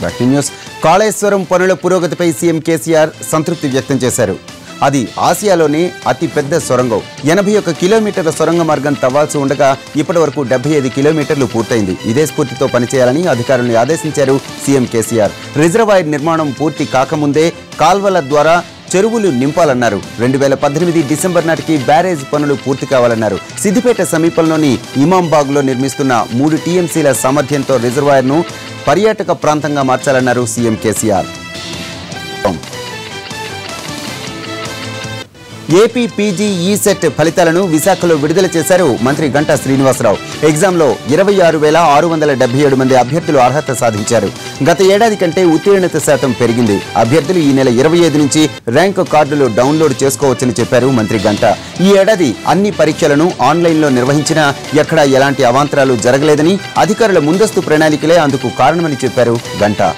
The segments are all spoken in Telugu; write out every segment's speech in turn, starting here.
Back news. కాళేశ్వరం పనుల పురోగతిపై సీఎం కేసీఆర్ సంతృప్తి వ్యక్తం చేశారు. అది ఆసియాలోనే అతిపెద్ద సొరంగం. 81 కిలోమీటర్ల సొరంగ మార్గం తవ్వాల్సి ఉండగా ఇప్పటి వరకు 75 కిలోమీటర్లు పూర్తయింది. ఇదే స్ఫూర్తితో పనిచేయాలని అధికారులను ఆదేశించారు సీఎం కేసీఆర్. రిజర్వాయర్ నిర్మాణం పూర్తి కాకముందే కాల్వల ద్వారా చెరువులు నింపాలన్నారు. 2018 డిసెంబర్ నాటికి బ్యారేజ్ పనులు పూర్తి కావాలన్నారు. సిద్దిపేట సమీపంలోని ఇమాంబాగ్లో నిర్మిస్తున్న 3 టీఎంసీల సామర్థ్యంతో రిజర్వాయర్ను పర్యాటక ప్రాంతంగా మార్చాలన్నారు CM KCR. AP PG ECET ఫలితాలను విశాఖలో విడుదల చేశారు మంత్రి గంటా శ్రీనివాసరావు. ఎగ్జామ్లో 26,677 మంది అభ్యర్థులు అర్హత సాధించారు. గత ఏడాది కంటే ఉత్తీర్ణత శాతం పెరిగింది. అభ్యర్థులు ఈ నెల 25 నుంచి ర్యాంకు కార్డులు డౌన్లోడ్ చేసుకోవచ్చని చెప్పారు మంత్రి గంటా. ఈ ఏడాది అన్ని పరీక్షలను ఆన్లైన్లో నిర్వహించినా ఎక్కడా ఎలాంటి అవాంతరాలు జరగలేదని, అధికారుల ముందస్తు ప్రణాళికలే అందుకు కారణమని చెప్పారు గంటా.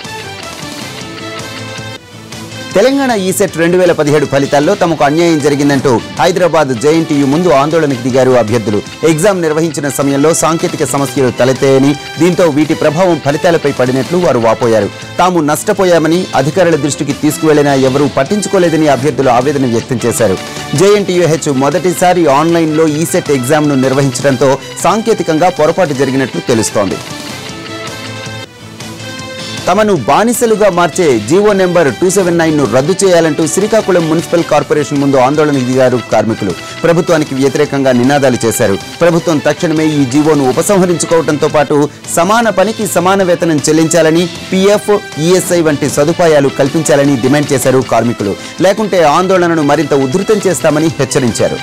తెలంగాణ ఈసెట్ 2017 ఫలితాల్లో తమకు అన్యాయం జరిగిందంటూ హైదరాబాద్ జేఎన్టీయూ ముందు ఆందోళనకు దిగారు అభ్యర్థులు. ఎగ్జామ్ నిర్వహించిన సమయంలో సాంకేతిక సమస్యలు తలెత్తాయని, దీంతో వీటి ప్రభావం ఫలితాలపై పడినట్లు వారు వాపోయారు. తాము నష్టపోయామని అధికారుల దృష్టికి తీసుకువెళ్లినా ఎవరూ పట్టించుకోలేదని అభ్యర్థులు ఆవేదన వ్యక్తం చేశారు. జేఎన్టీయూహెచ్ మొదటిసారి ఆన్లైన్లో ఈసెట్ ఎగ్జామ్ను నిర్వహించడంతో సాంకేతికంగా పొరపాటు జరిగినట్లు తెలుస్తోంది. తమను బానిసలుగా మార్చే జీవో నెంబర్ 279ను రద్దు చేయాలంటూ శ్రీకాకుళం మున్సిపల్ కార్పొరేషన్ ముందు ఆందోళనకు దిగారు కార్మికులు. ప్రభుత్వానికి వ్యతిరేకంగా నినాదాలు చేశారు. ప్రభుత్వం తక్షణమే ఈ జీవోను ఉపసంహరించుకోవడంతో పాటు సమాన పనికి సమాన వేతనం చెల్లించాలని, పీఎఫ్, ఈఎస్ఐ వంటి సదుపాయాలు కల్పించాలని డిమాండ్ చేశారు కార్మికులు. లేకుంటే ఆందోళనను మరింత ఉధృతం చేస్తామని హెచ్చరించారు.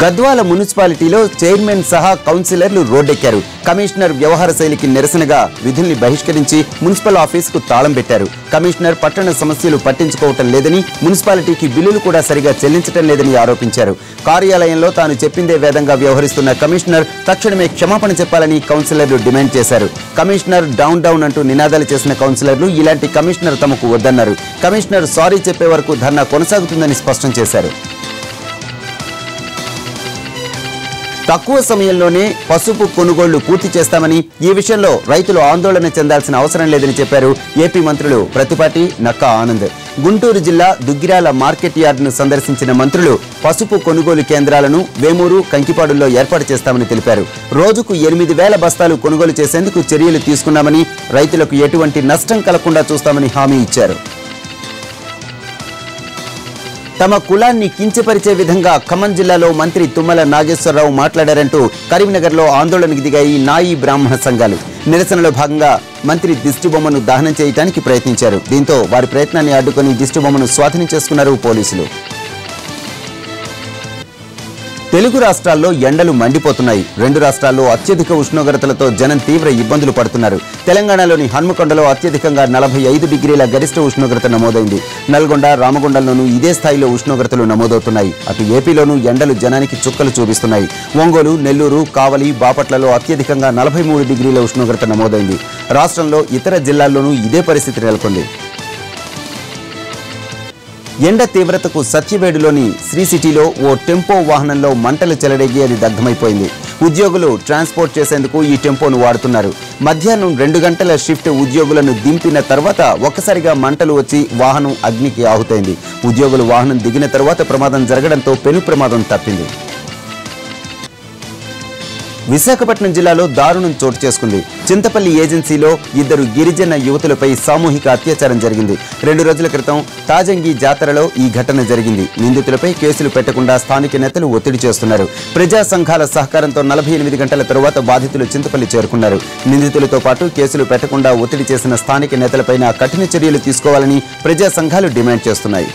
గద్వాల మున్సిపాలిటీలో చైర్మన్ సహా కౌన్సిలర్లు రోడ్డెక్కారు. కమిషనర్ వ్యవహార శైలికి నిరసనగా విధుల్ని బహిష్కరించి మున్సిపల్ ఆఫీసుకు తాళం పెట్టారు. కమిషనర్ పట్టణ సమస్యలు పట్టించుకోవటం లేదని, మున్సిపాలిటీకి బిల్లులు కూడా సరిగా చెల్లించడం లేదని ఆరోపించారు. కార్యాలయంలో తాను చెప్పిందే వేదంగా వ్యవహరిస్తున్న కమిషనర్ తక్షణమే క్షమాపణ చెప్పాలని కౌన్సిలర్లు డిమాండ్ చేశారు. కమిషనర్ డౌన్ డౌన్ అంటూ నినాదాలు చేసిన కౌన్సిలర్లు ఇలాంటి కమిషనర్ తమకు వద్దన్నారు. కమిషనర్ సారీ చెప్పే వరకు ధర్నా కొనసాగుతుందని స్పష్టం చేశారు. తక్కువ సమయంలోనే పసుపు కొనుగోళ్లు పూర్తి చేస్తామని, ఈ విషయంలో రైతులు ఆందోళన చెందాల్సిన అవసరం లేదని చెప్పారు ఏపీ మంత్రులు ప్రతిపాటి, నక్కా ఆనంద్. గుంటూరు జిల్లా దుగ్గిరాల మార్కెట్ యార్డును సందర్శించిన మంత్రులు పసుపు కొనుగోలు కేంద్రాలను వేమూరు, కంకిపాడుల్లో ఏర్పాటు చేస్తామని తెలిపారు. రోజుకు 8,000 బస్తాలు కొనుగోలు చేసేందుకు చర్యలు తీసుకున్నామని, రైతులకు ఎటువంటి నష్టం కలగకుండా చూస్తామని హామీ ఇచ్చారు. తమ కులాన్ని కించపరిచే విధంగా ఖమ్మం జిల్లాలో మంత్రి తుమ్మల నాగేశ్వరరావు మాట్లాడారంటూ కరీంనగర్లో ఆందోళనకు దిగాయి నాయి బ్రాహ్మణ సంఘాలు. నిరసనలో భాగంగా మంత్రి దిష్టిబొమ్మను దహనం చేయడానికి ప్రయత్నించారు. దీంతో వారి ప్రయత్నాన్ని అడ్డుకొని దిష్టిబొమ్మను స్వాధీనం చేసుకున్నారు పోలీసులు. తెలుగు రాష్ట్రాల్లో ఎండలు మండిపోతున్నాయి. 2 రాష్ట్రాల్లో అత్యధిక ఉష్ణోగ్రతలతో జనం తీవ్ర ఇబ్బందులు పడుతున్నారు. తెలంగాణలోని హన్మకొండలో అత్యధికంగా 45 డిగ్రీల గరిష్ట ఉష్ణోగ్రత నమోదైంది. నల్గొండ, రామగుండంలోనూ ఇదే స్థాయిలో ఉష్ణోగ్రతలు నమోదవుతున్నాయి. అటు ఏపీలోనూ ఎండలు జనానికి చుక్కలు చూపిస్తున్నాయి. ఒంగోలు, నెల్లూరు, కావలి, బాపట్లలో అత్యధికంగా 43 డిగ్రీల ఉష్ణోగ్రత నమోదైంది. రాష్ట్రంలో ఇతర జిల్లాల్లోనూ ఇదే పరిస్థితి నెలకొంది. ఎండ తీవ్రతకు సత్యవేడులోని శ్రీ సిటీలో ఓ టెంపో వాహనంలో మంటలు చెలరేగి అది దగ్ధమైపోయింది. ఉద్యోగులు ట్రాన్స్పోర్ట్ చేసేందుకు ఈ టెంపోను వాడుతున్నారు. మధ్యాహ్నం 2 గంటల షిఫ్ట్ ఉద్యోగులను దింపిన తర్వాత ఒక్కసారిగా మంటలు వచ్చి వాహనం అగ్నికి ఆహుతైంది. ఉద్యోగులు వాహనం దిగిన తర్వాత ప్రమాదం జరగడంతో పెను ప్రమాదం తప్పింది. విశాఖపట్నం జిల్లాలో దారుణం చోటు చేసుకుంది. చింతపల్లి ఏజెన్సీలో 2 గిరిజన యువతులపై సామూహిక అత్యాచారం జరిగింది. 2 రోజుల క్రితం తాజంగి జాతరలో ఈ ఘటన జరిగింది. నిందితులపై కేసులు పెట్టకుండా స్థానిక నేతలు ఒత్తిడి చేస్తున్నారు. ప్రజా సంఘాల సహకారంతో 48 గంటల తరువాత బాధితులు చింతపల్లి చేరుకున్నారు. నిందితులతో పాటు కేసులు పెట్టకుండా ఒత్తిడి చేసిన స్థానిక నేతలపైన కఠిన చర్యలు తీసుకోవాలని ప్రజా సంఘాలు డిమాండ్ చేస్తున్నాయి.